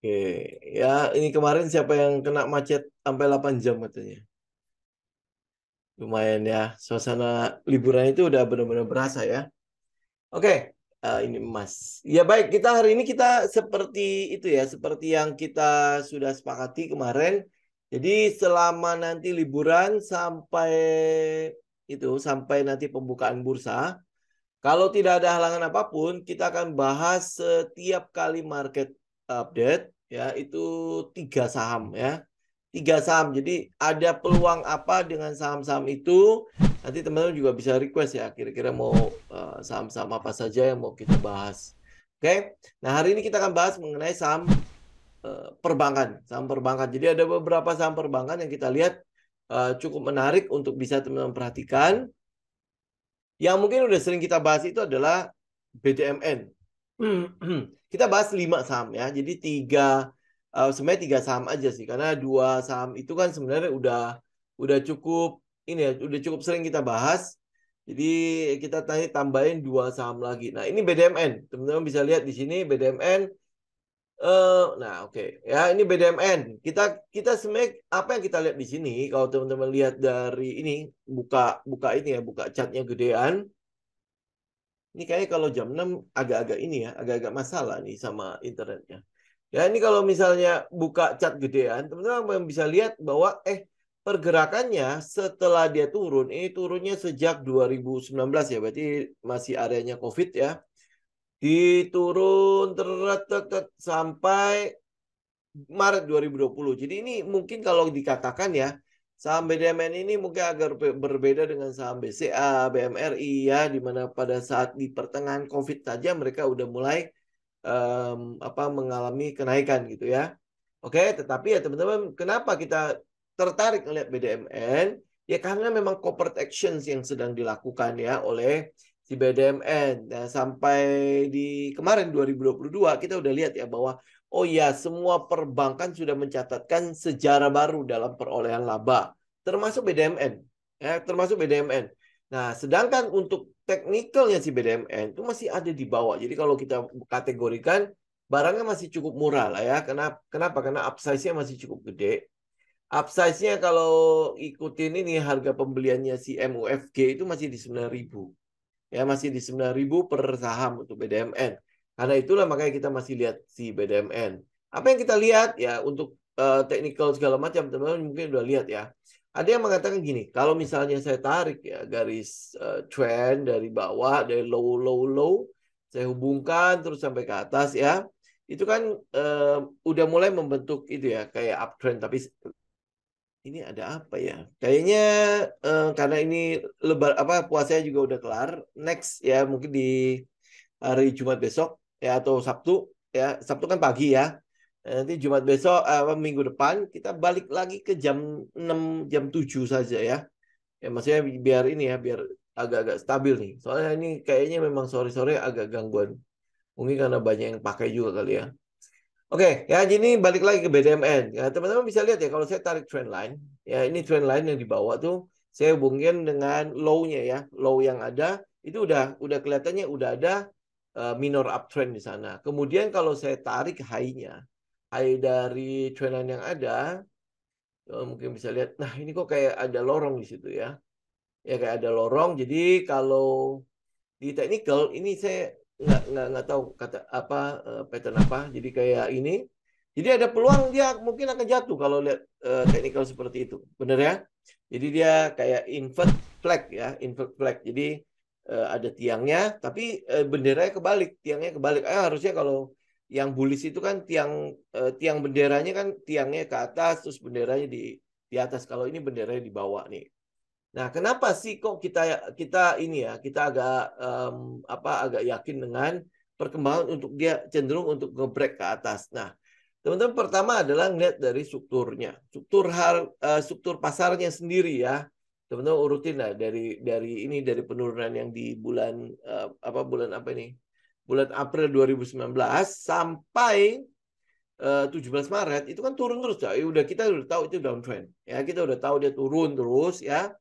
Oke, ya ini kemarin siapa yang kena macet sampai 8 jam katanya. Lumayan ya, suasana liburan itu udah benar-benar berasa ya. Oke, ini Mas. Ya baik, kita hari ini kita seperti itu ya, seperti yang kita sudah sepakati kemarin. Jadi selama nanti liburan sampai nanti pembukaan bursa, kalau tidak ada halangan apapun, kita akan bahas setiap kali market update ya itu 3 saham ya. 3 saham. Jadi ada peluang apa dengan saham-saham itu? Nanti teman-teman juga bisa request ya. Kira-kira mau saham-saham apa saja yang mau kita bahas. Oke. Nah, hari ini kita akan bahas mengenai saham perbankan. Saham perbankan. Jadi ada beberapa saham perbankan yang kita lihat cukup menarik untuk bisa teman-teman perhatikan. Yang mungkin udah sering kita bahas itu adalah BDMN. Kita bahas 5 saham ya. Jadi sebenarnya 3 saham aja sih. Karena 2 saham itu kan sebenarnya udah cukup ini ya, udah cukup sering kita bahas. Jadi kita tambahin 2 saham lagi. Nah ini BDMN. Teman-teman bisa lihat di sini BDMN. Nah oke. Ya ini BDMN. Kita kita sebenarnya apa yang kita lihat di sini. Kalau teman-teman lihat dari ini buka buka ini ya, buka catnya gedean. Ini kayaknya kalau jam 6 agak-agak ini ya, agak-agak masalah nih sama internetnya. Ya ini kalau misalnya buka cat gedean, teman-teman bisa lihat bahwa pergerakannya setelah dia turun, ini turunnya sejak 2019 ya, berarti masih areanya COVID ya. Diturun sampai Maret 2020. Jadi ini mungkin kalau dikatakan ya, saham BDMN ini mungkin agak berbeda dengan saham BCA, BMRI ya, di mana pada saat di pertengahan COVID saja mereka udah mulai mengalami kenaikan gitu ya. Oke, tetapi ya teman-teman, kenapa kita tertarik melihat BDMN? Ya karena memang corporate actions yang sedang dilakukan ya oleh si BDMN. Nah, sampai di kemarin 2022 kita udah lihat ya bahwa oh ya, semua perbankan sudah mencatatkan sejarah baru dalam perolehan laba, termasuk BDMN. Ya, termasuk BDMN. Nah, sedangkan untuk teknikalnya si BDMN itu masih ada di bawah. Jadi kalau kita kategorikan, barangnya masih cukup murah lah ya. Kenapa? Karena upsize-nya masih cukup gede. Upsize-nya kalau ikutin ini harga pembeliannya si MUFG itu masih di 9.000. Ya, masih di 9.000 per saham untuk BDMN. Karena itulah makanya kita masih lihat si BDMN. Apa yang kita lihat ya untuk technical segala macam teman-teman mungkin udah lihat ya. Ada yang mengatakan gini, kalau misalnya saya tarik ya garis trend dari bawah, dari low low low, saya hubungkan terus sampai ke atas ya. Itu kan udah mulai membentuk itu ya kayak uptrend, tapi ini ada apa ya? Kayaknya karena ini puasanya juga udah kelar. Next ya mungkin di hari Jumat besok ya atau Sabtu ya. Sabtu kan pagi ya. Nanti Jumat besok minggu depan kita balik lagi ke jam 6 jam 7 saja ya. Ya maksudnya biar ini ya biar agak-agak stabil nih. Soalnya ini kayaknya memang sore-sore agak gangguan. Mungkin karena banyak yang pakai juga kali ya. Oke, ya jadi balik lagi ke BDMN. Ya, teman-teman bisa lihat ya kalau saya tarik trend line, ya ini trend line yang dibawa tuh saya hubungin dengan low-nya ya. Low yang ada itu udah kelihatannya udah ada minor uptrend di sana. Kemudian kalau saya tarik high-nya, high dari trend line yang ada, mungkin bisa lihat, nah ini kok kayak ada lorong di situ ya. Ya kayak ada lorong. Jadi kalau di technical ini saya nggak tahu kata apa pattern apa. Jadi kayak ini. Jadi ada peluang dia mungkin akan jatuh kalau lihat technical seperti itu. Benar ya? Jadi dia kayak invert flag ya, invert flag. Jadi ada tiangnya tapi benderanya kebalik, tiangnya kebalik. Harusnya kalau yang bullish itu kan tiang benderanya kan tiangnya ke atas terus benderanya di atas. Kalau ini benderanya di bawah nih. Nah, kenapa sih kok kita kita ini ya, kita agak yakin dengan perkembangan untuk dia cenderung untuk nge-break ke atas. Nah, teman-teman pertama adalah ngeliat dari strukturnya, struktur pasarnya sendiri ya. Teman-teman urutin lah dari penurunan yang di bulan apa ini? Bulan April 2019 sampai 17 Maret itu kan turun terus ya. Kita udah tahu itu downtrend. Ya, kita udah tahu dia turun terus ya.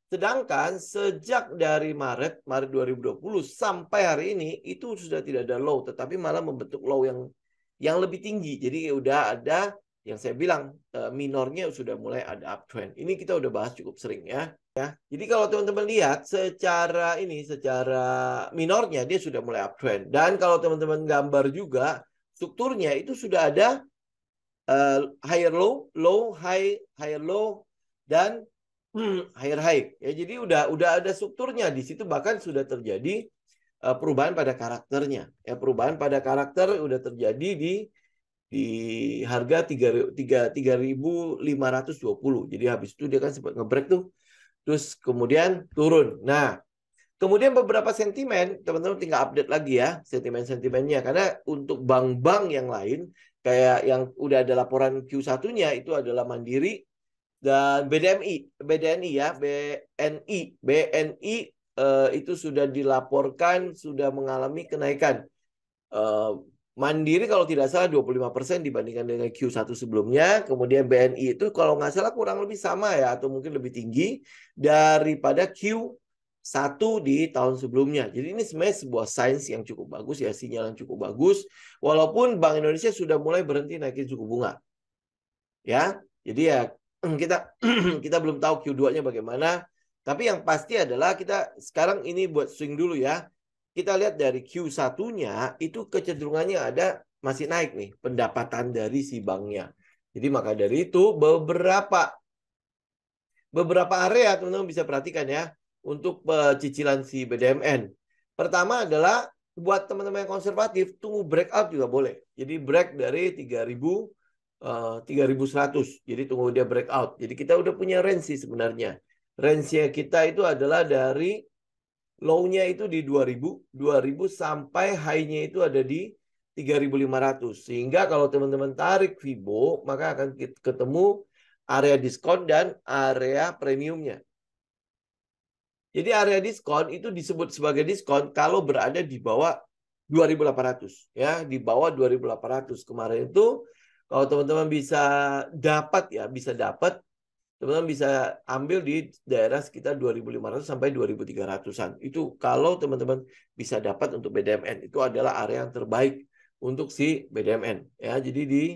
Sedangkan sejak dari Maret 2020 sampai hari ini itu sudah tidak ada low, tetapi malah membentuk low yang yang lebih tinggi. Jadi udah ada yang saya bilang minornya sudah mulai ada uptrend. Ini kita udah bahas cukup sering ya. Jadi kalau teman-teman lihat secara minornya dia sudah mulai uptrend. Dan kalau teman-teman gambar juga strukturnya itu sudah ada higher low, low high, higher low, dan higher high. Ya, jadi udah ada strukturnya di situ, bahkan sudah terjadi perubahan pada karakternya. Ya, perubahan pada karakter udah terjadi di harga 3.520. Jadi habis itu dia kan sempat nge-break tuh. Terus kemudian turun. Nah, kemudian beberapa sentimen, teman-teman tinggal update lagi ya sentimen-sentimennya. Karena untuk bank-bank yang lain, kayak yang udah ada laporan Q1-nya itu adalah Mandiri dan BNI ya, BNI itu sudah dilaporkan sudah mengalami kenaikan. Mandiri kalau tidak salah 25% dibandingkan dengan Q1 sebelumnya. Kemudian BNI itu kalau nggak salah kurang lebih sama ya, atau mungkin lebih tinggi daripada Q1 di tahun sebelumnya. Jadi ini sebenarnya sebuah signs yang cukup bagus ya, sinyal yang cukup bagus. Walaupun Bank Indonesia sudah mulai berhenti naikin suku bunga. Ya, jadi ya kita belum tahu Q2-nya bagaimana. Tapi yang pasti adalah kita sekarang ini buat swing dulu ya. Kita lihat dari Q1-nya itu kecenderungannya masih naik nih pendapatan dari si banknya. Jadi maka dari itu beberapa area teman-teman bisa perhatikan ya untuk cicilan si BDMN. Pertama adalah buat teman-teman yang konservatif tunggu breakout juga boleh. Jadi break dari 3.100. Jadi tunggu dia breakout. Jadi kita udah punya range sih sebenarnya. Range-nya kita itu adalah dari low-nya itu di 2.000 sampai high-nya itu ada di 3.500. Sehingga kalau teman-teman tarik Fibo, maka akan ketemu area diskon dan area premiumnya. Jadi area diskon itu disebut sebagai diskon kalau berada di bawah 2.800 ya, di bawah 2.800. Kemarin itu kalau teman-teman bisa dapat, teman-teman bisa ambil di daerah sekitar 2.500 sampai 2.300-an. Itu kalau teman-teman bisa dapat untuk BDMN, itu adalah area yang terbaik untuk si BDMN ya. Jadi di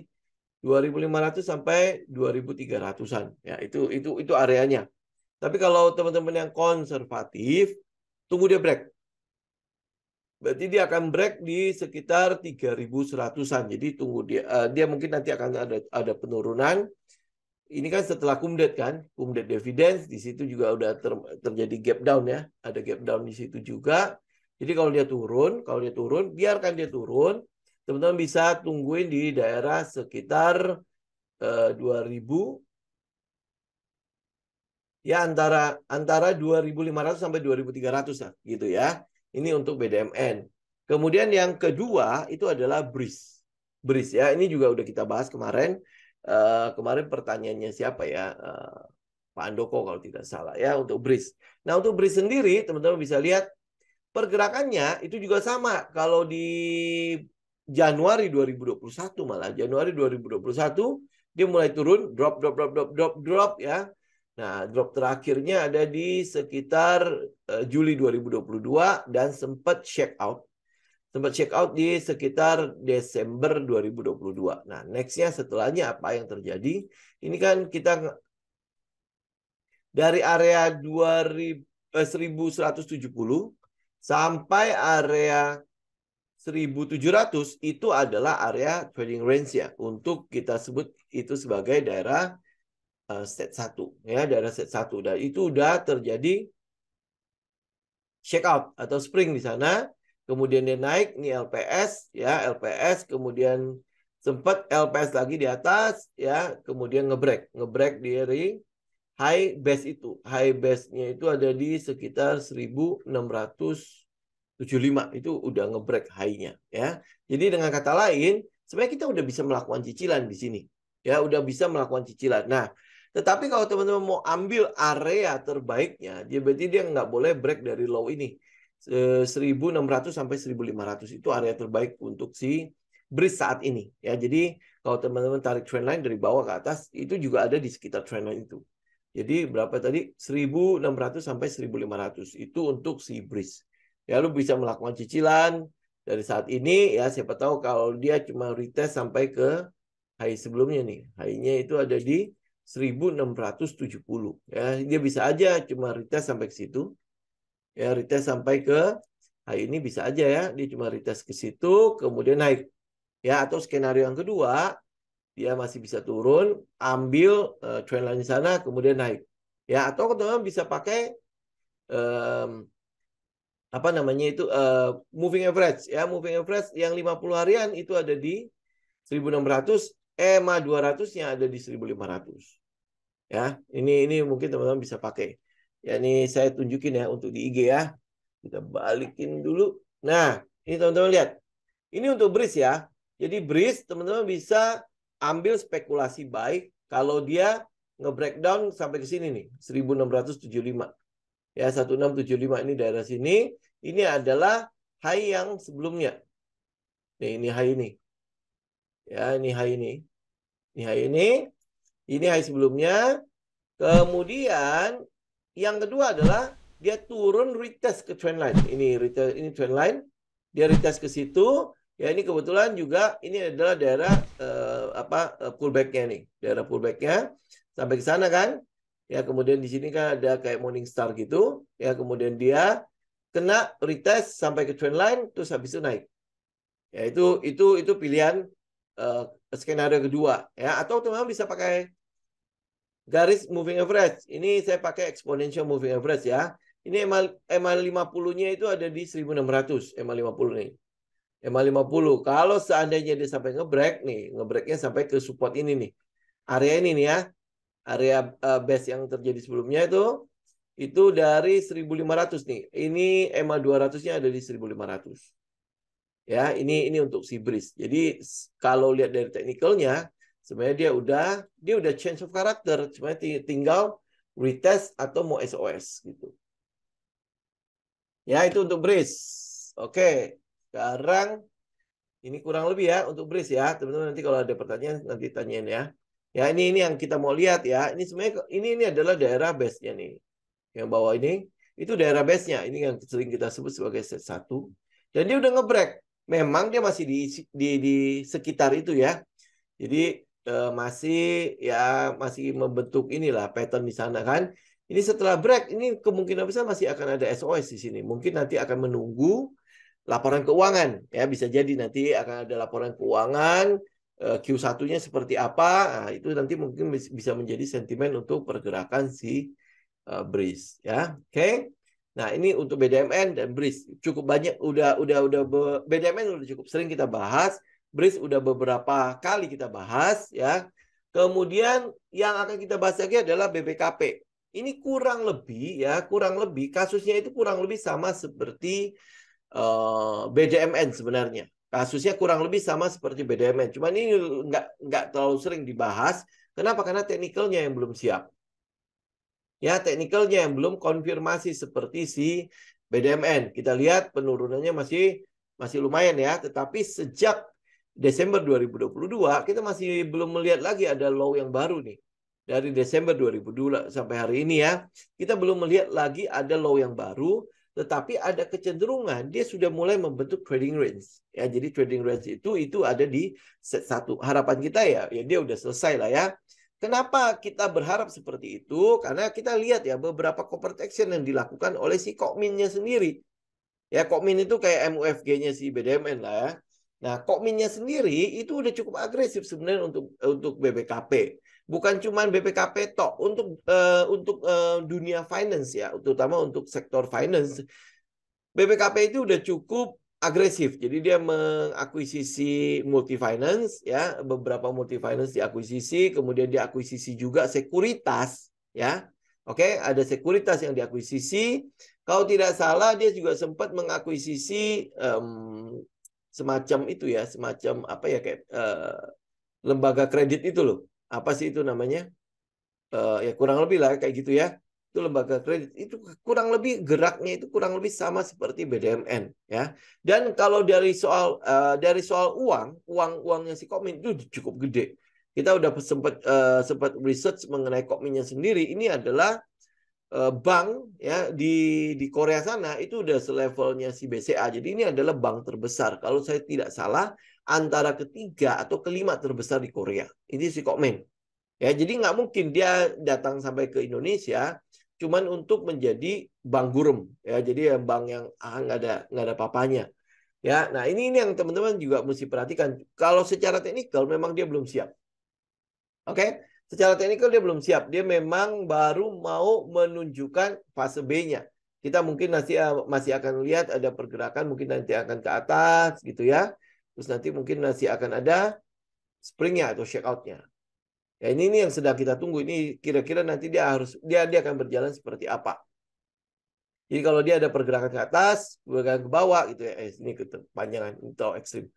2.500 sampai 2.300-an ya, itu areanya. Tapi kalau teman-teman yang konservatif, tunggu dia break. Berarti dia akan break di sekitar 3.100-an. Jadi tunggu dia mungkin nanti akan ada penurunan. Ini kan setelah kumdet kan, kumdet dividends, di situ juga udah terjadi gap down ya. Ada gap down di situ juga. Jadi kalau dia turun, biarkan dia turun. Teman-teman bisa tungguin di daerah sekitar 2.000 ya, antara 2.500 sampai 2.300 lah gitu ya. Ini untuk BDMN. Kemudian yang kedua itu adalah BRIS. BRIS ya, ini juga udah kita bahas kemarin. Kemarin pertanyaannya siapa ya? Pak Andoko kalau tidak salah ya untuk BRIS. Nah, untuk BRIS sendiri teman-teman bisa lihat pergerakannya itu juga sama. Kalau di Januari 2021 malah Januari 2021 dia mulai turun, drop ya. Nah, drop terakhirnya ada di sekitar Juli 2022 dan sempat check out. Sempat check out di sekitar Desember 2022. Nah, next-nya setelahnya apa yang terjadi? Ini kan kita dari area 1170 sampai area 1.700 itu adalah area trading range ya. Untuk kita sebut itu sebagai daerah set 1 ya, daerah set 1. Dan itu udah terjadi check out atau spring di sana. Kemudian dia naik, ini LPS ya, LPS, kemudian sempat LPS lagi di atas ya, kemudian ngebreak dari high base itu. High base-nya itu ada di sekitar 1.675, itu udah ngebreak high-nya ya. Jadi dengan kata lain, sebenarnya kita udah bisa melakukan cicilan di sini. Ya, udah bisa melakukan cicilan. Nah, tetapi kalau teman-teman mau ambil area terbaiknya, berarti dia nggak boleh break dari low ini. 1.600 sampai 1.500 itu area terbaik untuk si BRIS saat ini ya. Jadi kalau teman-teman tarik trendline dari bawah ke atas itu juga ada di sekitar trendline itu. Jadi berapa tadi? 1.600 sampai 1.500 itu untuk si BRIS. Ya, lu bisa melakukan cicilan dari saat ini ya, siapa tahu kalau dia cuma retest sampai ke high sebelumnya nih. High-nya itu ada di 1670 ya. Dia bisa aja cuma retest sampai ke situ. Ya, retest sampai ke high ini bisa aja ya. Dia cuma retest ke situ kemudian naik. Ya, atau skenario yang kedua, dia masih bisa turun, ambil trendline di sana kemudian naik. Ya, atau teman-teman bisa pakai apa namanya itu moving average ya, moving average yang 50 harian itu ada di 1600, EMA 200-nya ada di 1500. Ya, ini mungkin teman-teman bisa pakai. Ya, ini saya tunjukin ya untuk di IG ya. Kita balikin dulu. Nah, ini teman-teman lihat. Ini untuk BRIS ya. Jadi BRIS teman-teman bisa ambil spekulasi buy kalau dia nge-breakdown sampai ke sini nih, 1675. Ya, 1675 ini daerah sini. Ini adalah high yang sebelumnya. Nih, ini high ini. Ya, ini high ini. Ini high ini. Ini high sebelumnya. Kemudian yang kedua adalah dia turun retest ke trendline. Ini trendline. Dia retest ke situ. Ya, ini kebetulan juga ini adalah daerah pullback-nya nih. Daerah pullback-nya sampai ke sana kan. Ya, kemudian di sini kan ada kayak Morningstar gitu. Ya, kemudian dia kena retest sampai ke trendline terus habis itu naik. Ya, itu pilihan skenario kedua ya, atau teman-teman bisa pakai garis moving average. Ini saya pakai exponential moving average ya. Ini EMA 50-nya itu ada di 1600, EMA 50 nih. EMA 50. Kalau seandainya dia sampai ngebreak nih, ngebreaknya sampai ke support ini nih. Area ini nih ya. Area base yang terjadi sebelumnya itu dari 1500 nih. Ini EMA 200-nya ada di 1500. Ya, ini untuk si BRIS. Jadi kalau lihat dari teknikalnya, sebenarnya dia udah change of character, cuma tinggal retest atau mau SOS gitu. Ya, itu untuk BRIS. Oke, sekarang ini kurang lebih ya untuk BRIS ya. Teman-teman nanti kalau ada pertanyaan nanti tanyain ya. Ya, ini yang kita mau lihat ya. Ini sebenarnya ini adalah daerah base-nya nih. Yang bawah ini itu daerah base-nya. Ini yang sering kita sebut sebagai set 1. Dan dia udah nge-break. Memang dia masih di sekitar itu ya. Jadi masih membentuk inilah pattern di sana kan. Ini setelah break, ini kemungkinan besar masih akan ada SOS di sini. Mungkin nanti akan menunggu laporan keuangan ya, bisa jadi nanti akan ada laporan keuangan Q1-nya seperti apa. Nah, itu nanti mungkin bisa menjadi sentimen untuk pergerakan si BRIS ya. Oke. Nah, ini untuk BDMN dan BRIS cukup banyak, BDMN udah cukup sering kita bahas, BRIS udah beberapa kali kita bahas ya. Kemudian yang akan kita bahas lagi adalah BBKP. Ini kurang lebih kasusnya itu kurang lebih sama seperti BDMN sebenarnya. Kasusnya kurang lebih sama seperti BDMN. Cuman ini nggak terlalu sering dibahas. Kenapa? Karena teknikalnya yang belum siap. Ya, teknikalnya yang belum konfirmasi seperti si BDMN. Kita lihat penurunannya masih lumayan ya, tetapi sejak Desember 2022 kita masih belum melihat lagi ada low yang baru nih. Dari Desember 2022 sampai hari ini ya, kita belum melihat lagi ada low yang baru, tetapi ada kecenderungan dia sudah mulai membentuk trading range. Ya, jadi trading range itu ada di set 1. Harapan kita ya dia udah selesai lah ya. Kenapa kita berharap seperti itu? Karena kita lihat ya beberapa corporate action yang dilakukan oleh si Kokminnya sendiri. Ya, Kokmin itu kayak MUFG-nya si BDMN lah ya. Nah, Kokminnya sendiri itu udah cukup agresif sebenarnya untuk BBKP. Bukan cuma BBKP tok, untuk dunia finance ya, terutama untuk sektor finance. BBKP itu udah cukup agresif. Jadi dia mengakuisisi multi-finance ya, beberapa multi-finance diakuisisi, kemudian diakuisisi juga sekuritas ya. Oke, ada sekuritas yang diakuisisi. Kalau tidak salah dia juga sempat mengakuisisi semacam itu ya, semacam apa ya, kayak lembaga kredit itu loh. Apa sih itu namanya? Ya kurang lebih lah kayak gitu ya. Itu lembaga kredit itu kurang lebih geraknya itu kurang lebih sama seperti BDMN ya. Dan kalau dari soal uangnya si Kokmin itu cukup gede. Kita udah sempat research mengenai Kokminnya sendiri. Ini adalah bank ya di Korea sana itu udah selevelnya si BCA. Jadi ini adalah bank terbesar. Kalau saya tidak salah antara ketiga atau kelima terbesar di Korea. Ini si Kokmin. Ya, jadi nggak mungkin dia datang sampai ke Indonesia cuman untuk menjadi bank gurem. Ya, jadi bank yang nggak ada papanya. Ya, nah ini yang teman-teman juga mesti perhatikan. Kalau secara teknikal memang dia belum siap. Oke, secara teknikal dia belum siap. Dia memang baru mau menunjukkan fase B-nya. Kita mungkin masih akan lihat ada pergerakan, mungkin nanti akan ke atas gitu ya. Terus nanti mungkin masih akan ada springnya atau shakeout-nya. Ya ini yang sedang kita tunggu. Ini kira-kira nanti dia akan berjalan seperti apa. Jadi kalau dia ada pergerakan ke atas, pergerakan ke bawah gitu ya. Ini kepanjangan atau ekstrim.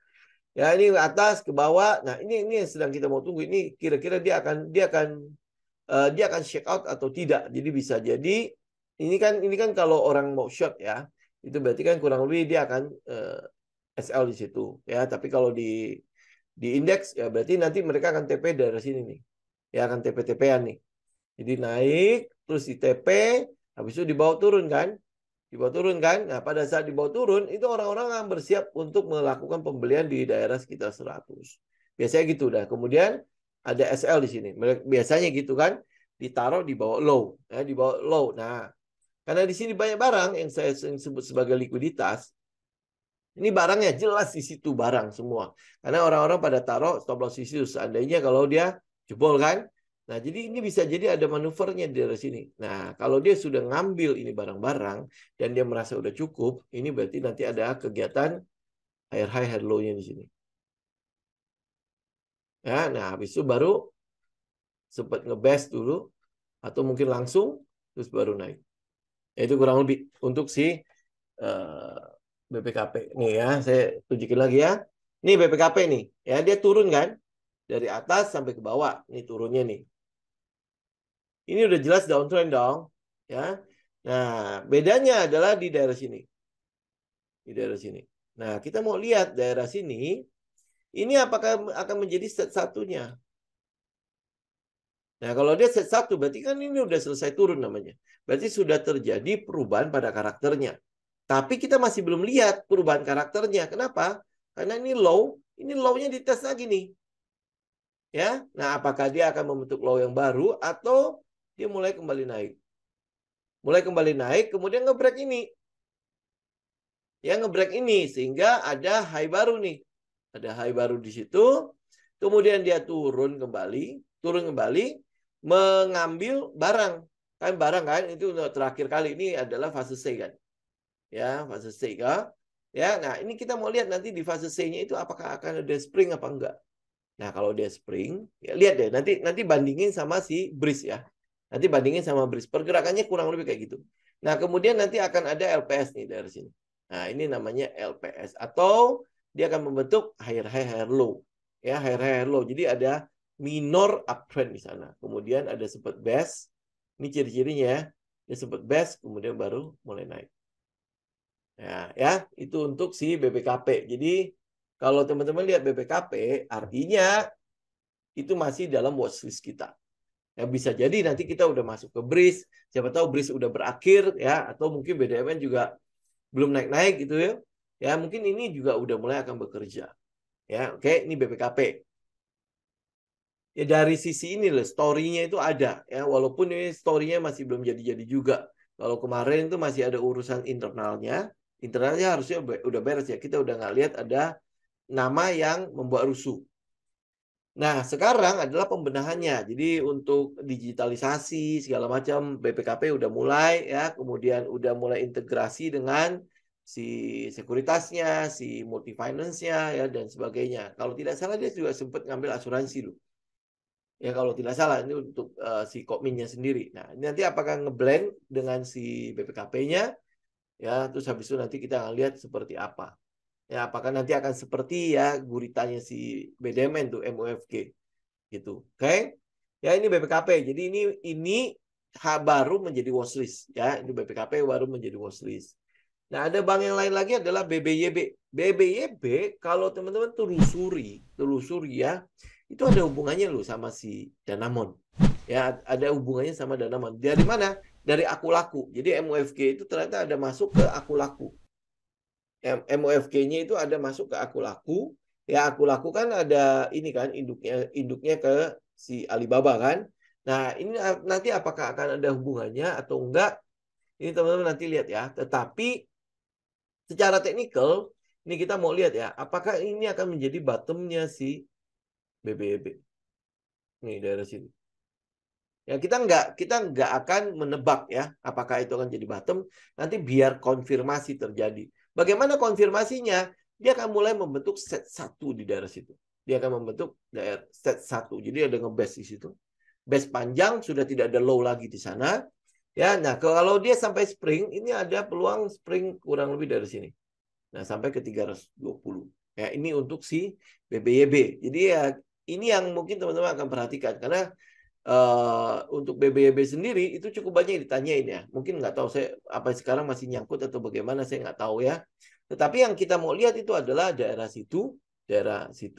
Ya ini ke atas ke bawah. Nah ini yang sedang kita mau tunggu. Ini kira-kira dia akan check out atau tidak. Jadi bisa jadi ini kan kalau orang mau short ya, itu berarti kan kurang lebih dia akan SL di situ ya. Tapi kalau di indeks ya berarti nanti mereka akan TP dari sini nih. Ya akan TP-TP-an nih. Jadi naik terus di TP, habis itu dibawa turun kan? Dibawa turun kan? Nah, pada saat dibawa turun, itu orang-orang akan bersiap untuk melakukan pembelian di daerah sekitar 100. Biasanya gitu dah. Kemudian ada SL di sini. Biasanya gitu kan, ditaruh di bawah low. Ya, di bawah low. Nah, karena di sini banyak barang yang saya sebut sebagai likuiditas, ini barangnya jelas di situ barang semua. Karena orang-orang pada taruh stop loss di situ. Seandainya kalau dia jebol kan, nah, jadi ini bisa jadi ada manuvernya dari sini. Nah, kalau dia sudah ngambil ini barang-barang dan dia merasa udah cukup, ini berarti nanti ada kegiatan higher high, higher low-nya di sini. Ya, nah habis itu baru sempat ngebest dulu atau mungkin langsung terus baru naik. Itu kurang lebih untuk si BPKP. Nih ya, saya tunjukin lagi ya. Ini BPKP nih. Ya, dia turun kan dari atas sampai ke bawah. Ini turunnya nih. Ini udah jelas downtrend dong, ya. Nah, bedanya adalah di daerah sini. Di daerah sini. Nah, kita mau lihat daerah sini, ini apakah akan menjadi set satunya. Nah, kalau dia set satu, berarti kan ini udah selesai turun namanya. Berarti sudah terjadi perubahan pada karakternya. Tapi kita masih belum lihat perubahan karakternya. Kenapa? Karena ini low-nya dites lagi nih. Ya, nah apakah dia akan membentuk low yang baru atau dia mulai kembali naik? Mulai kembali naik, kemudian nge-break ini. Ya, nge-break ini sehingga ada high baru nih. Ada high baru di situ. Kemudian dia turun kembali mengambil barang. Kan barang kan itu terakhir kali ini adalah fase C kan. Ya, fase C kan. Ya, nah ini kita mau lihat nanti di fase C-nya itu apakah akan ada spring apa enggak. Nah, kalau dia spring, ya lihat deh nanti bandingin sama si Breeze ya. Nanti bandingin sama Breeze. Pergerakannya kurang lebih kayak gitu. Nah, kemudian nanti akan ada LPS nih dari sini. Nah, ini namanya LPS atau dia akan membentuk higher high, higher low. Ya, higher high, higher low. Jadi ada minor uptrend di sana. Kemudian ada sempat best. Ini ciri-cirinya ya. Dia sempat best, kemudian baru mulai naik. Ya, itu untuk si BPKP. Jadi kalau teman-teman lihat BPKP, artinya itu masih dalam watchlist kita. Ya, bisa jadi nanti kita udah masuk ke Breeze, siapa tahu Breeze udah berakhir ya, atau mungkin BDMN juga belum naik-naik gitu ya. Ya, mungkin ini juga udah mulai akan bekerja. Ya, oke, ini BPKP. Ya dari sisi ini loh, story-nya itu ada ya, walaupun ini story-nya masih belum jadi-jadi juga. Kalau kemarin itu masih ada urusan internalnya harusnya udah beres ya. Kita udah nggak lihat ada nama yang membuat rusuh. Nah, sekarang adalah pembenahannya. Jadi untuk digitalisasi segala macam BPKP udah mulai ya, kemudian udah mulai integrasi dengan si sekuritasnya, si multi finance-nya ya dan sebagainya. Kalau tidak salah dia juga sempat ngambil asuransi loh. Ya kalau tidak salah ini untuk si Kokminnya sendiri. Nah, ini nanti apakah ngeblend dengan si BPKP-nya? Ya, terus habis itu nanti kita akan lihat seperti apa. Ya, apakah nanti akan seperti ya guritanya si BDMN tuh MUFG gitu. Oke. Ya, ini BPKP. Jadi ini baru menjadi watchlist ya. Ini BPKP baru menjadi watchlist. Nah, ada bank yang lain lagi adalah BBYB. BBYB kalau teman-teman telusuri ya, itu ada hubungannya loh sama si Danamon. Ya, ada hubungannya sama Danamon. Dari mana? dari aku laku. Jadi MUFG itu ternyata ada masuk ke aku laku. MUFG-nya itu ada masuk ke aku laku. Ya, aku laku kan ada ini kan induknya ke si Alibaba kan. Nah, ini nanti apakah akan ada hubungannya atau enggak? Ini teman-teman nanti lihat ya. Tetapi secara teknikal, ini kita mau lihat ya, apakah ini akan menjadi bottomnya si BBYB. Nih daerah sini. Ya, kita nggak akan menebak ya apakah itu akan jadi bottom. Nanti biar konfirmasi terjadi. Bagaimana konfirmasinya? Dia akan mulai membentuk set 1 di daerah situ. Dia akan membentuk daerah set 1. Jadi ada nge-base di situ. Base panjang, sudah tidak ada low lagi di sana. Ya, nah kalau dia sampai spring, ini ada peluang spring kurang lebih dari sini. Nah, sampai ke 320. Ya, ini untuk si BBYB. Jadi ya ini yang mungkin teman-teman akan perhatikan karena untuk BBYB sendiri itu cukup banyak ditanyain ya. Mungkin nggak tahu saya apa sekarang masih nyangkut atau bagaimana, saya nggak tahu ya. Tetapi yang kita mau lihat itu adalah daerah situ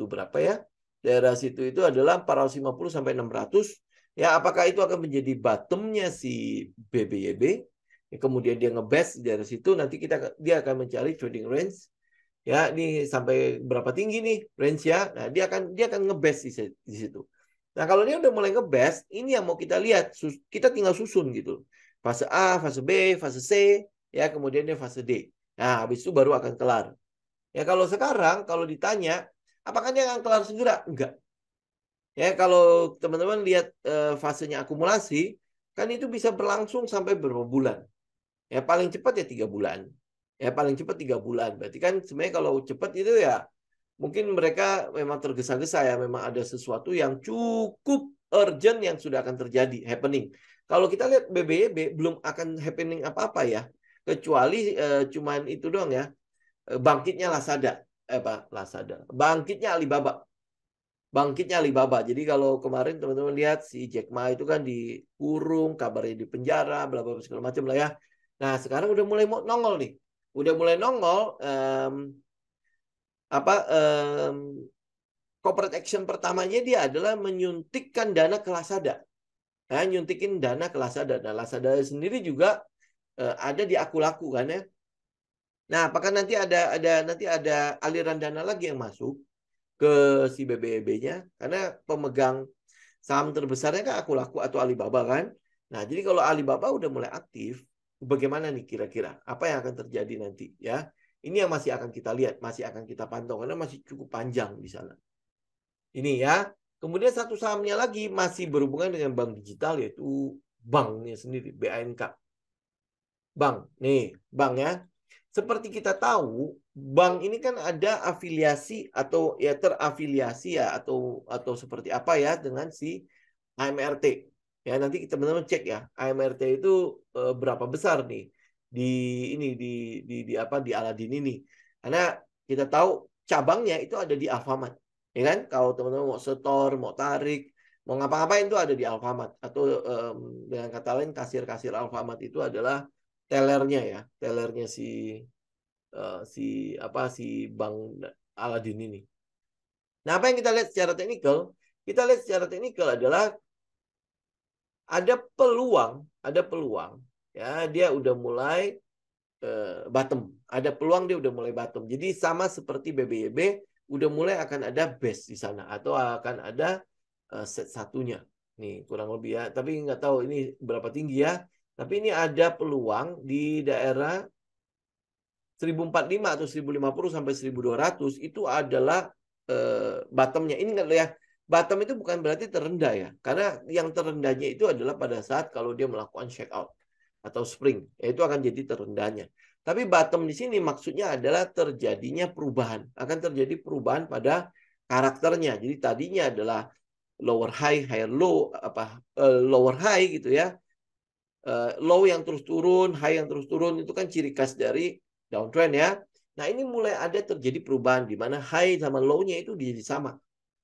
berapa ya? Daerah situ itu adalah 450 sampai 600. Ya, apakah itu akan menjadi bottomnya si BBYB? Ya, kemudian dia ngebase dari situ, nanti dia akan mencari trading range. Ya, ini sampai berapa tinggi nih range ya? Nah, dia akan ngebase di situ. Nah, kalau dia udah mulai ngebase, ini yang mau kita lihat. Kita tinggal susun gitu. Fase A, fase B, fase C, ya kemudian dia fase D. Nah, habis itu baru akan kelar. Ya, kalau sekarang, kalau ditanya, apakah dia akan kelar segera? Enggak. Ya, kalau teman-teman lihat fasenya akumulasi, kan itu bisa berlangsung sampai berapa bulan. Ya, paling cepat ya 3 bulan. Ya, paling cepat 3 bulan. Berarti kan sebenarnya kalau cepat itu ya mungkin mereka memang tergesa-gesa ya, memang ada sesuatu yang cukup urgent yang sudah akan terjadi, happening. Kalau kita lihat BBYB belum akan happening apa-apa ya, kecuali cuman itu doang ya, bangkitnya Lazada, bangkitnya Alibaba. Bangkitnya Alibaba. Jadi kalau kemarin teman-teman lihat si Jack Ma itu kan dikurung, kabarnya di penjara, bla bla segala macam lah ya. Nah, sekarang udah mulai nongol nih. Udah mulai nongol corporate action pertamanya dia adalah menyuntikkan dana ke Lazada. Nah, nyuntikin dana ke Lazada. Nah, Lazada sendiri juga ada di aku laku kan ya. Nah, apakah nanti ada aliran dana lagi yang masuk ke si BBYB-nya? Karena pemegang saham terbesarnya kan aku laku atau Alibaba kan. Nah, jadi kalau Alibaba udah mulai aktif, bagaimana nih kira-kira? Apa yang akan terjadi nanti ya? Ini yang masih akan kita lihat, masih akan kita pantau karena masih cukup panjang di sana. Ini ya. Kemudian satu sahamnya lagi masih berhubungan dengan bank digital yaitu banknya sendiri, BANK. Bank, nih, bank ya. Seperti kita tahu, bank ini kan ada afiliasi atau ya terafiliasi ya atau seperti apa ya dengan si AMRT. Ya, nanti teman-teman cek ya, AMRT itu berapa besar nih di ini di apa di Aladin ini. Karena kita tahu cabangnya itu ada di Alfamart. Ya kan? Kalau teman-teman mau setor, mau tarik, mau ngapa-ngapain itu ada di Alfamart atau dengan kata lain kasir-kasir Alfamart itu adalah tellernya ya, tellernya si Bank Aladin ini. Nah, apa yang kita lihat secara teknikal? Kita lihat secara teknikal adalah ada peluang ya dia udah mulai bottom. Ada peluang dia udah mulai bottom. Jadi sama seperti BBYB udah mulai akan ada base di sana atau akan ada set satunya. Nih kurang lebih ya. Tapi nggak tahu ini berapa tinggi ya. Tapi ini ada peluang di daerah 1045 atau 1050 sampai 1200 itu adalah bottomnya. Ini nggak ya. Bottom itu bukan berarti terendah ya. Karena yang terendahnya itu adalah pada saat kalau dia melakukan check out atau spring, yaitu akan jadi terendahnya. Tapi bottom di sini maksudnya adalah terjadinya perubahan. Akan terjadi perubahan pada karakternya. Jadi tadinya adalah lower high, higher low, lower high gitu ya. Low yang terus turun, high yang terus turun itu kan ciri khas dari downtrend ya. Nah, ini mulai ada terjadi perubahan di mana high sama low-nya itu jadi sama.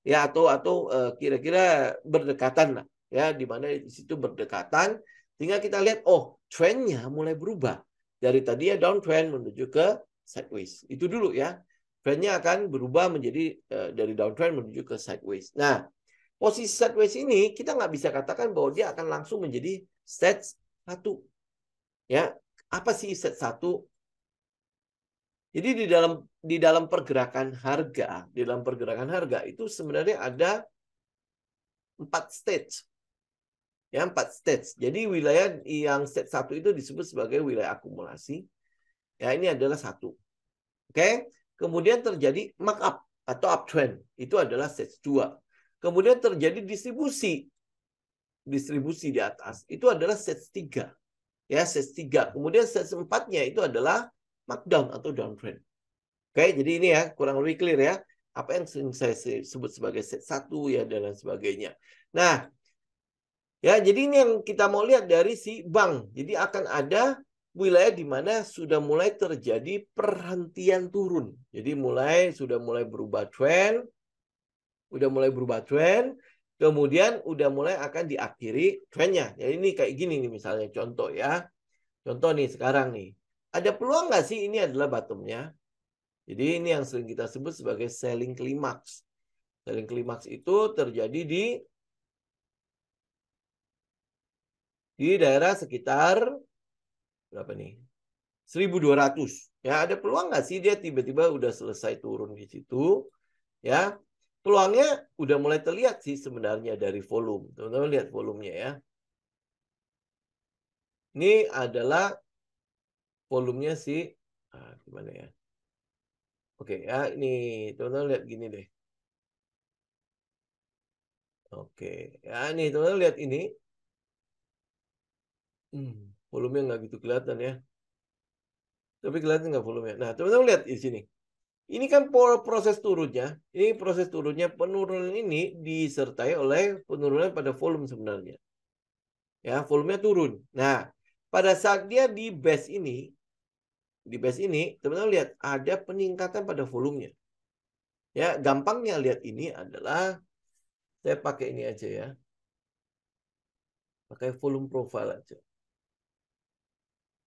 Ya atau kira-kira berdekatan lah ya, di mana di situ berdekatan sehingga kita lihat trendnya mulai berubah dari tadi ya downtrend menuju ke sideways. Itu dulu ya. Trendnya akan berubah menjadi dari downtrend menuju ke sideways. Nah, posisi sideways ini kita nggak bisa katakan bahwa dia akan langsung menjadi stage 1. Ya, apa sih set 1? Jadi di dalam pergerakan harga, itu sebenarnya ada 4 stage. Ya, 4 stage. Jadi wilayah yang stage 1 itu disebut sebagai wilayah akumulasi. Ya, ini adalah 1. Oke. Kemudian terjadi markup atau uptrend. Itu adalah stage 2. Kemudian terjadi distribusi di atas. Itu adalah stage 3. Ya, stage 3. Kemudian stage 4-nya itu adalah markdown atau downtrend. Oke, jadi ini ya kurang lebih clear ya. Apa yang saya sebut sebagai stage 1 ya dan lain sebagainya. Nah, ya jadi ini yang kita mau lihat dari si bank. Jadi akan ada wilayah di mana sudah mulai terjadi perhentian turun. Jadi sudah mulai berubah trend, kemudian udah mulai akan diakhiri trendnya. Jadi ini kayak gini nih misalnya contoh ya. Contoh nih sekarang nih. Ada peluang nggak sih ini adalah bottomnya? Jadi ini yang sering kita sebut sebagai selling climax. Selling climax itu terjadi di daerah sekitar berapa nih? 1.200. Ya, ada peluang nggak sih dia tiba-tiba udah selesai turun di situ? Ya, peluangnya udah mulai terlihat sih sebenarnya dari volume. Teman-teman lihat volumenya ya. Ini adalah volumenya sih, gimana ya? Oke ya, ini teman-teman lihat gini deh. Oke, ya ini teman-teman lihat ini. Volumenya nggak gitu kelihatan ya. Tapi kelihatan nggak volumenya. Nah, teman-teman lihat di sini. Ini kan proses turunnya. Ini proses turunnya, penurunan ini disertai oleh penurunan pada volume sebenarnya. Ya, volumenya turun. Nah, pada saat dia di base ini, teman-teman lihat ada peningkatan pada volumenya. Ya, gampangnya lihat ini adalah saya pakai ini aja ya. Pakai volume profile aja.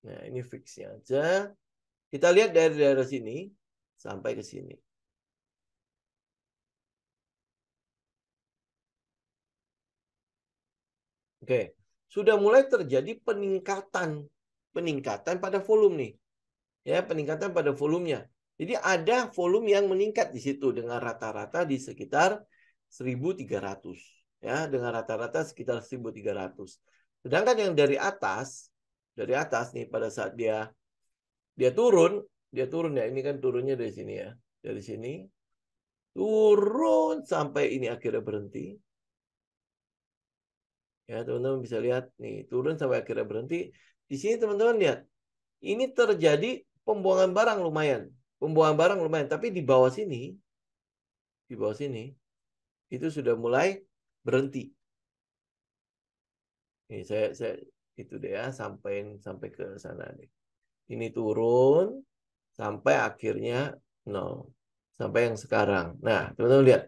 Nah, ini fixnya aja. Kita lihat dari daerah sini sampai ke sini. Oke, sudah mulai terjadi peningkatan pada volume nih. Ya, peningkatan pada volumenya. Jadi ada volume yang meningkat di situ dengan rata-rata di sekitar 1.300. Ya, dengan rata-rata sekitar 1.300. Sedangkan yang dari atas nih pada saat dia turun ya, ini kan turunnya dari sini ya. Dari sini turun sampai ini akhirnya berhenti. Ya, teman-teman bisa lihat nih, turun sampai akhirnya berhenti. Di sini teman-teman lihat, ini terjadi pembuangan barang lumayan. Tapi di bawah sini, itu sudah mulai berhenti. Ini saya itu deh ya, sampai ke sana deh. Ini turun sampai akhirnya 0. Sampai yang sekarang. Nah, teman-teman lihat.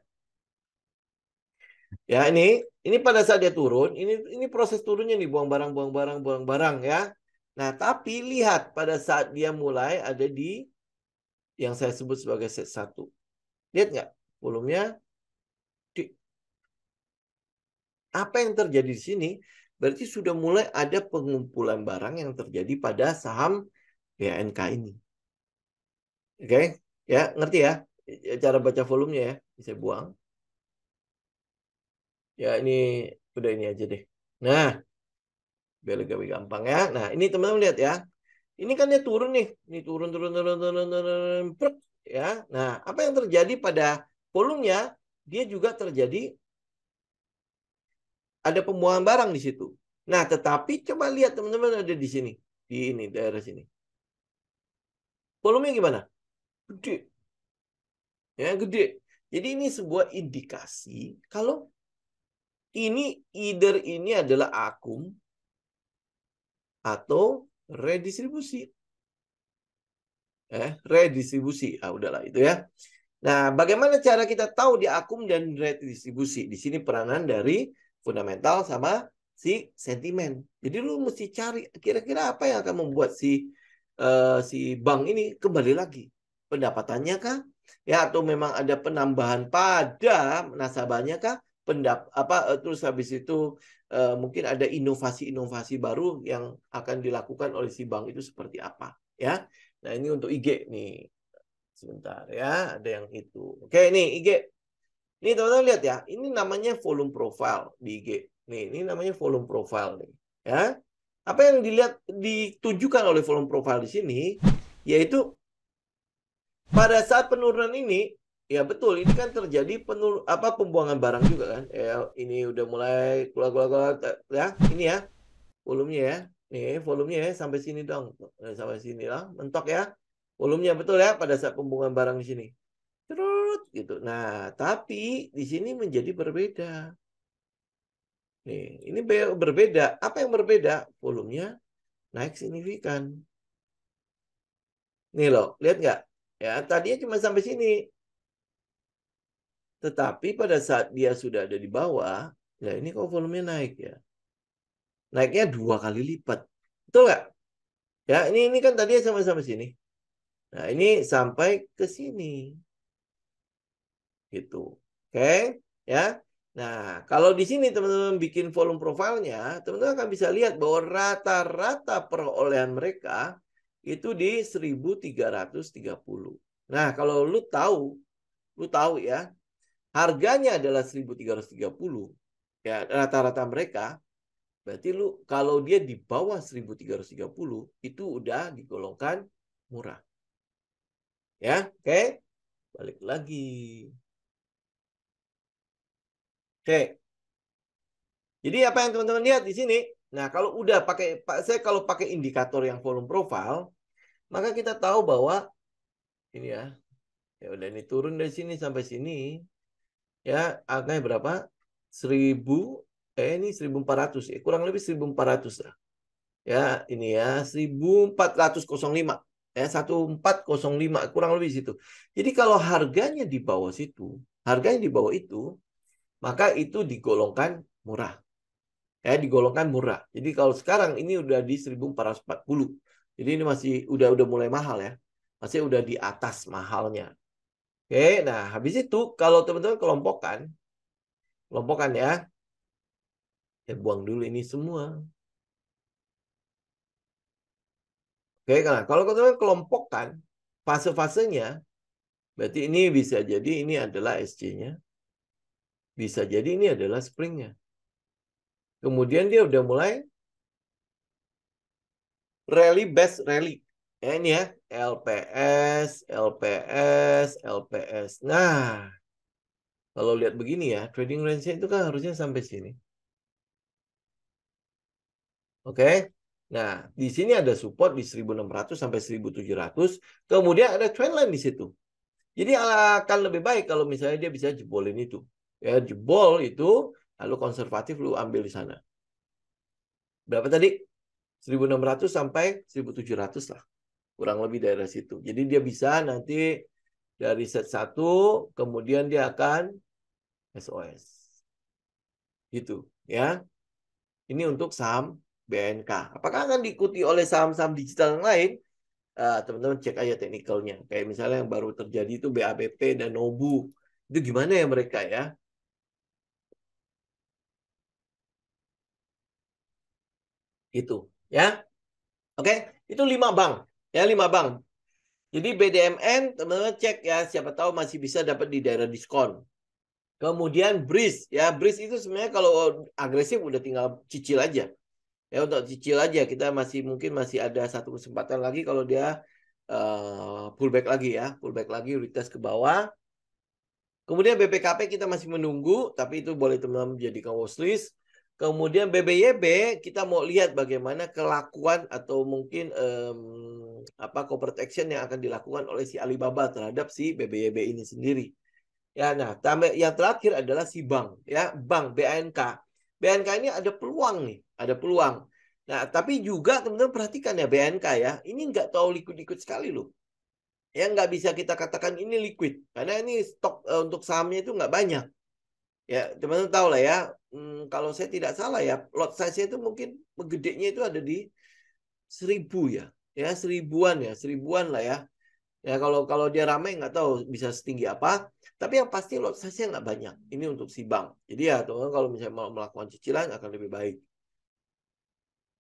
Ya, ini pada saat dia turun, ini proses turunnya nih, buang barang ya. Nah, tapi lihat pada saat dia mulai ada di yang saya sebut sebagai set 1. Lihat nggak? Volumenya. Apa yang terjadi di sini? Berarti sudah mulai ada pengumpulan barang yang terjadi pada saham BNK ini. Oke? Ya, ngerti ya? Cara baca volumenya ya. Bisa buang. Ya, ini udah ini aja deh. Nah, biar lebih gampang ya. Nah, ini teman-teman lihat ya. Ini kan dia turun nih. Ini turun. Ya. Nah, apa yang terjadi pada volumenya? Dia juga terjadi ada pembuangan barang di situ. Nah, tetapi coba lihat teman-teman ada di sini. Di ini, daerah sini. Volumenya gimana? Gede. Ya, gede. Jadi ini sebuah indikasi kalau ini adalah akum atau redistribusi. Redistribusi. Udahlah itu ya. Nah, bagaimana cara kita tahu di akum dan redistribusi? Di sini peranan dari fundamental sama si sentimen. Jadi lu mesti cari kira-kira apa yang akan membuat si bank ini kembali lagi. Pendapatannya kah? Ya, atau memang ada penambahan pada nasabahnya kah? terus habis itu mungkin ada inovasi-inovasi baru yang akan dilakukan oleh si bank itu seperti apa ya. Nah, ini untuk IG nih. Sebentar ya, ada yang itu. Oke, nih IG. Ini teman-teman lihat ya, ini namanya volume profile di IG. Nih, ini namanya volume profile nih, ya. Apa yang ditujukan oleh volume profile di sini yaitu pada saat penurunan ini, ya betul, ini kan terjadi pembuangan barang juga kan. Ya, ini udah mulai keluar ya, ini ya volumenya ya. Nih, volumenya ya sampai sini dong. Sampai sini lah, mentok ya. Volumenya betul ya pada saat pembuangan barang di sini. Terus gitu. Nah, tapi di sini menjadi berbeda. Nih, ini berbeda. Apa yang berbeda? Volumenya naik signifikan. Nih loh, lihat nggak? Ya, tadinya cuma sampai sini. Tetapi pada saat dia sudah ada di bawah, ya ini kok volumenya naik ya. Naiknya 2 kali lipat. Betul nggak? Ya, ini kan tadinya sampai sini. Nah, ini sampai ke sini. Gitu. Oke, ya. Nah, kalau di sini teman-teman bikin volume profilnya, teman-teman akan bisa lihat bahwa rata-rata perolehan mereka itu di 1330. Nah, kalau lu tahu ya, harganya adalah 1330. Ya, rata-rata mereka, berarti lu kalau dia di bawah 1330 itu udah digolongkan murah. Ya, oke. Balik lagi. Oke. Jadi apa yang teman-teman lihat di sini? Nah, kalau udah kalau pakai indikator yang volume profile, maka kita tahu bahwa ini ya udah ini turun dari sini sampai sini, ya angkanya berapa? 1400 ya, kurang lebih 1400 lah. Ya, ini ya 1405 ya 1405 kurang lebih situ. Jadi kalau harganya di bawah situ, harganya di bawah itu, maka itu digolongkan murah. Ya, digolongkan murah. Jadi kalau sekarang ini udah di 1440. Jadi ini masih udah mulai mahal ya. Masih udah di atas mahalnya. Oke, nah habis itu kalau teman-teman kelompokkan ya. Ya buang dulu ini semua. Oke, nah kalau teman-teman kelompokkan fase-fasenya, berarti ini bisa jadi ini adalah SC-nya. Bisa jadi ini adalah spring-nya. Kemudian dia udah mulai rally base rally. Ya, ini ya, LPS, LPS, LPS. Nah, kalau lihat begini ya, trading range-nya itu kan harusnya sampai sini. Oke. Nah, di sini ada support di 1600 sampai 1700. Kemudian ada trendline di situ. Jadi akan lebih baik kalau misalnya dia bisa jebolin itu. Ya, jebol itu, lalu konservatif lu ambil di sana. Berapa tadi? 1600 sampai 1700 lah. Kurang lebih daerah situ. Jadi dia bisa nanti dari set 1, kemudian dia akan SOS. Gitu ya. Ini untuk saham BNK. Apakah akan diikuti oleh saham-saham digital yang lain? Teman-teman cek aja teknikalnya. Kayak misalnya yang baru terjadi itu BABP dan Nobu. Itu gimana ya mereka ya? Itu ya. Oke, itu 5 bank. Ya, 5 bank. Jadi BDMN teman-teman cek ya, siapa tahu masih bisa dapat di daerah diskon. Kemudian BRIS ya, BRIS itu sebenarnya kalau agresif udah tinggal cicil aja. Ya untuk cicil aja kita mungkin masih ada satu kesempatan lagi kalau dia pullback lagi ya, pullback lagi retest ke bawah. Kemudian BPKP kita masih menunggu, tapi itu boleh teman-teman jadikan watchlist. Kemudian BBYB kita mau lihat bagaimana kelakuan atau mungkin corporate action yang akan dilakukan oleh si Alibaba terhadap si BBYB ini sendiri. Ya, nah, yang terakhir adalah si bank, ya, bank BANK. BANK ini ada peluang nih, ada peluang. Nah, tapi juga teman-teman perhatikan ya BANK ya, ini nggak tahu liquid-liquid sekali loh. Ya, nggak bisa kita katakan ini liquid, karena ini stok untuk sahamnya itu nggak banyak. Ya, teman-teman tahu lah ya, kalau saya tidak salah ya, lot size-nya itu mungkin gedenya itu ada di 1000 ya, ya 1000-an lah ya. Ya kalau dia ramai nggak tahu bisa setinggi apa. Tapi yang pasti lot size-nya nggak banyak. Ini untuk si bank. Jadi ya teman-teman kalau misalnya mau melakukan cicilan akan lebih baik.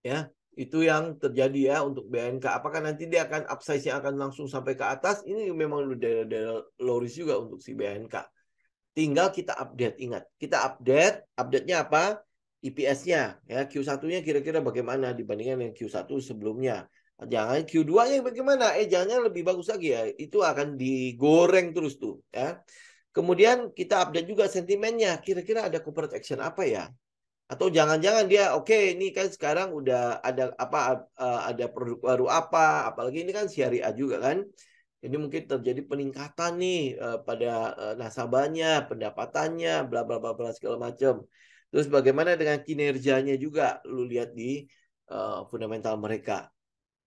Ya, itu yang terjadi ya untuk BNK. Apakah nanti dia akan upsize-nya akan langsung sampai ke atas? Ini memang udah low risk juga untuk si BNK. Tinggal kita update. Ingat, kita update-nya apa? EPS-nya. Ya, Q1-nya kira-kira bagaimana dibandingkan dengan Q1 sebelumnya. Jangan Q2-nya bagaimana? Jangan lebih bagus lagi ya. Itu akan digoreng terus tuh. Ya. Kemudian kita update juga sentimennya. Kira-kira ada corporate action apa ya? Atau jangan-jangan dia ini kan sekarang udah ada ada produk baru apa, apalagi ini kan syariah juga kan. Jadi mungkin terjadi peningkatan nih pada nasabahnya, pendapatannya, bla bla bla bla segala macam. Terus bagaimana dengan kinerjanya juga lu lihat di fundamental mereka.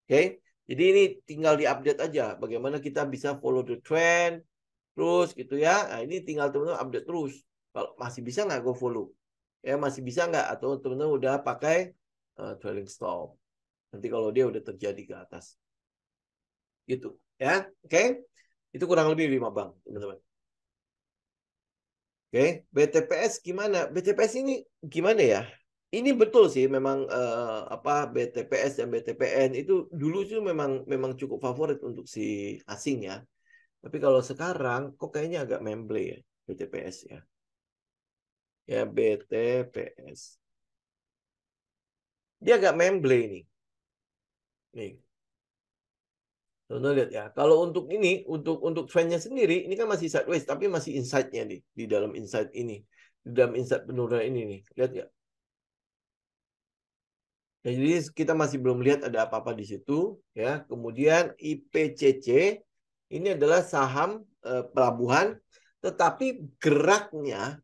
Oke. Jadi ini tinggal diupdate aja bagaimana kita bisa follow the trend terus gitu ya. Nah, ini tinggal teman-teman update terus. Kalau masih bisa nggak go follow? Ya masih bisa nggak? Atau teman-teman udah pakai trailing stop. Nanti kalau dia udah terjadi ke atas. Gitu. Ya, oke. Itu kurang lebih 5 bank, teman-teman. Oke, BTPS gimana? BTPS ini gimana ya? Ini betul sih memang BTPS dan BTPN itu dulu sih memang cukup favorit untuk si asing ya. Tapi kalau sekarang kok kayaknya agak memble ya BTPS ya. Ya BTPS. Dia agak memble ini. Nih. Contoh lihat ya. Kalau untuk ini, untuk trendnya sendiri, ini kan masih sideways, tapi masih inside-nya nih di dalam inside ini, di dalam inside penurunan ini nih. Lihat ya. Ya, jadi kita masih belum lihat ada apa-apa di situ ya. Kemudian IPCC ini adalah saham pelabuhan, tetapi geraknya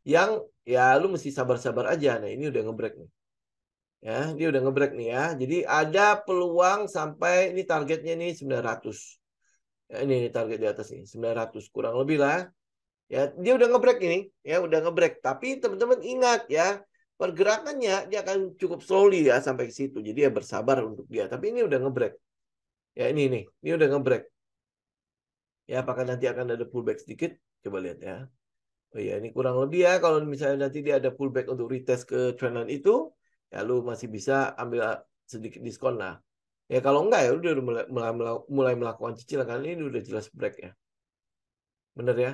yang ya lu mesti sabar-sabar aja. Nah ini udah ngebreak nih. Ya, dia udah ngebreak nih ya. Jadi ada peluang sampai ini targetnya nih 900. Ya, ini target di atas nih 900 kurang lebih lah. Ya, dia udah ngebreak ini, ya udah ngebreak. Tapi teman-teman ingat ya, pergerakannya dia akan cukup slowly ya sampai ke situ. Jadi ya bersabar untuk dia. Tapi ini udah ngebreak. Ya ini nih, ini udah ngebreak. Ya, apakah nanti akan ada pullback sedikit? Coba lihat ya. Oh iya, ini kurang lebih ya kalau misalnya nanti dia ada pullback untuk retest ke trendline itu, ya lu masih bisa ambil sedikit diskon lah. Ya kalau enggak ya udah mulai melakukan cicilan kali ini udah jelas break ya. Bener ya?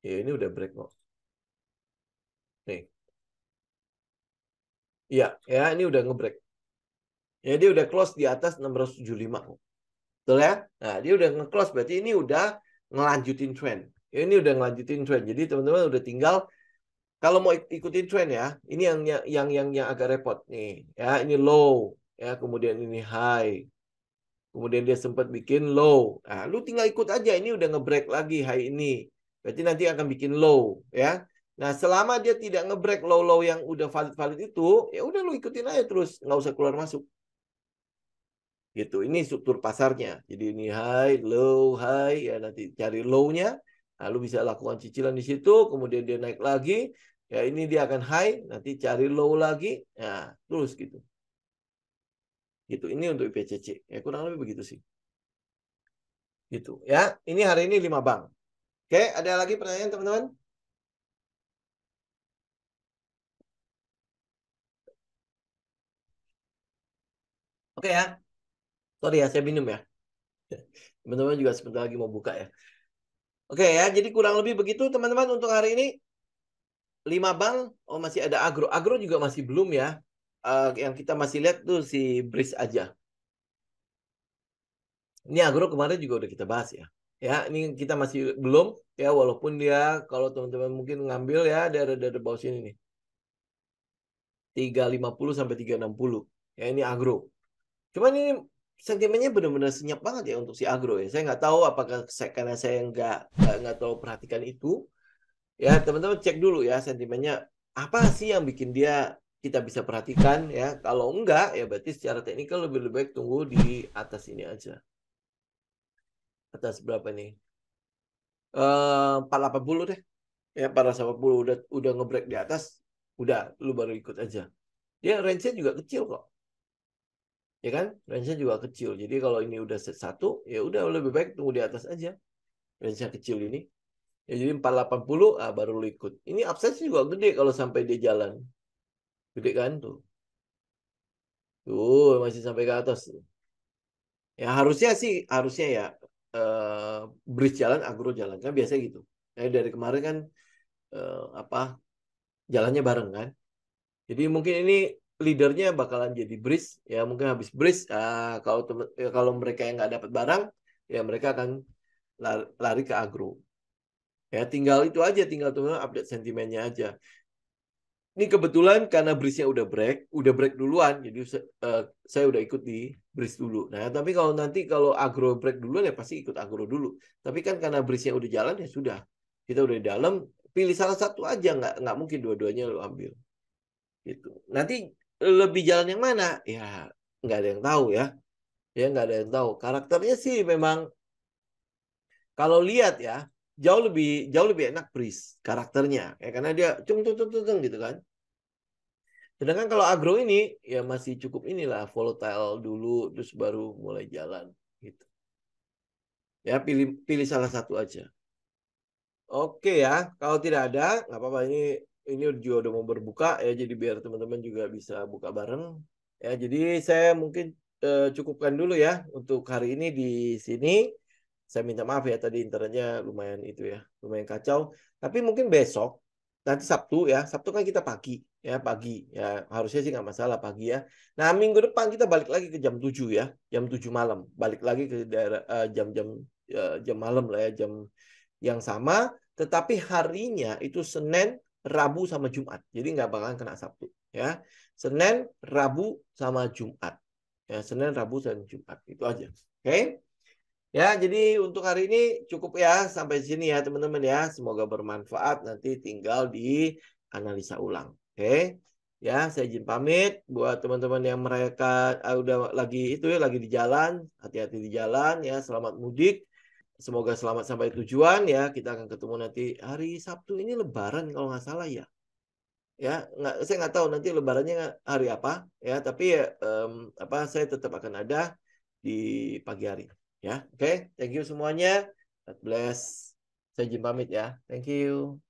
Ya ini udah break kok. Nih. Iya, ya ini udah ngebreak. Ya dia udah close di atas 675 kok. Betul ya? Nah, dia udah nge-close berarti ini udah ngelanjutin trend. Ya, ini udah ngelanjutin trend. Jadi teman-teman udah tinggal kalau mau ikutin trend ya, ini yang agak repot nih. Ya, ini low, ya, kemudian ini high. Kemudian dia sempat bikin low. Nah, lu tinggal ikut aja. Ini udah nge-break lagi high ini. Berarti nanti akan bikin low, ya. Nah, selama dia tidak nge-break low-low yang udah valid-valid itu, ya udah lu ikutin aja terus, nggak usah keluar masuk. Gitu. Ini struktur pasarnya. Jadi ini high, ya nanti cari low-nya. Lalu bisa lakukan cicilan di situ, kemudian dia naik lagi. Ya ini dia akan high, nanti cari low lagi. Nah, terus gitu. Gitu. Ini untuk IPCC. Ya kurang lebih begitu sih. Gitu. Ya, ini hari ini 5 bank. Oke, ada lagi pertanyaan teman-teman? Oke ya. Sorry ya, saya minum ya. Teman-teman juga sebentar lagi mau buka ya. Oke ya, jadi kurang lebih begitu teman-teman untuk hari ini. 5 bank, oh masih ada agro. Agro juga masih belum ya. Yang kita masih lihat tuh si Bris aja. Ini agro kemarin juga udah kita bahas ya. Ya, ini kita masih belum ya walaupun dia kalau teman-teman mungkin ngambil ya dari bawah sini nih. 350 sampai 360. Ya ini agro. Cuman ini sentimennya benar-benar senyap banget ya untuk si agro ya. Saya nggak tahu apakah karena saya nggak terlalu perhatikan itu. Ya teman-teman cek dulu ya sentimennya apa sih yang bikin dia kita bisa perhatikan ya. Kalau enggak ya berarti secara teknikal lebih baik tunggu di atas ini aja. Atas berapa nih? 480 deh. Ya 480 udah ngebreak di atas. Udah lu baru ikut aja. Dia range-nya juga kecil kok. Ya kan? Range-nya juga kecil. Jadi kalau ini udah set 1, ya udah lebih baik tunggu di atas aja. Range-nya kecil ini. Ya jadi 480 baru lu ikut. Ini upside juga gede kalau sampai dia jalan. Gede kan tuh. Tuh masih sampai ke atas. Ya harusnya ya bridge jalan, agro jalan kan biasa gitu. Nah, dari kemarin kan apa jalannya bareng kan. Jadi mungkin ini leadernya bakalan jadi bridge ya mungkin habis bridge kalau mereka yang nggak dapat barang ya mereka akan lari ke agro. Ya tinggal itu aja tinggal tunggu update sentimennya aja. Ini kebetulan karena bridge-nya udah break duluan, jadi saya udah ikut di bridge dulu. Nah, tapi kalau nanti kalau agro break duluan ya pasti ikut agro dulu. Tapi kan karena bridge-nya udah jalan ya sudah, kita udah di dalam, pilih salah satu aja, nggak mungkin dua-duanya lo ambil. Gitu. Nanti lebih jalan yang mana? Ya nggak ada yang tahu ya. Ya nggak ada yang tahu. Karakternya sih memang kalau lihat ya jauh lebih enak bridge karakternya, ya karena dia cung cung cung cung gitu kan. Sedangkan kalau agro ini ya masih cukup inilah volatile dulu terus baru mulai jalan gitu. Ya pilih pilih salah satu aja. Oke ya, kalau tidak ada nggak apa-apa ini juga udah mau berbuka ya jadi biar teman-teman juga bisa buka bareng. Ya jadi saya mungkin cukupkan dulu ya untuk hari ini di sini. Saya minta maaf ya tadi internetnya lumayan itu ya, lumayan kacau. Tapi mungkin besok, nanti Sabtu ya, Sabtu kan kita pagi ya harusnya sih nggak masalah pagi ya. Nah minggu depan kita balik lagi ke jam 7 ya, jam 7 malam, balik lagi ke daerah jam-jam jam malam lah ya, jam yang sama, tetapi harinya itu Senin, Rabu sama Jumat. Jadi nggak bakalan kena Sabtu ya. Senin, Rabu sama Jumat. Ya, Senin, Rabu dan Jumat. Itu aja. Oke. Ya, jadi untuk hari ini cukup ya sampai sini ya teman-teman ya. Semoga bermanfaat. Nanti tinggal di analisa ulang. Oke. Ya, saya izin pamit buat teman-teman yang mereka udah lagi itu ya lagi di jalan, hati-hati di jalan ya, selamat mudik. Semoga selamat sampai tujuan ya. Kita akan ketemu nanti hari Sabtu ini Lebaran kalau nggak salah ya. Ya, saya nggak tahu nanti Lebarannya hari apa ya. Tapi ya, saya tetap akan ada di pagi hari. Ya, oke. Thank you semuanya. God bless. Saya izin pamit ya. Thank you.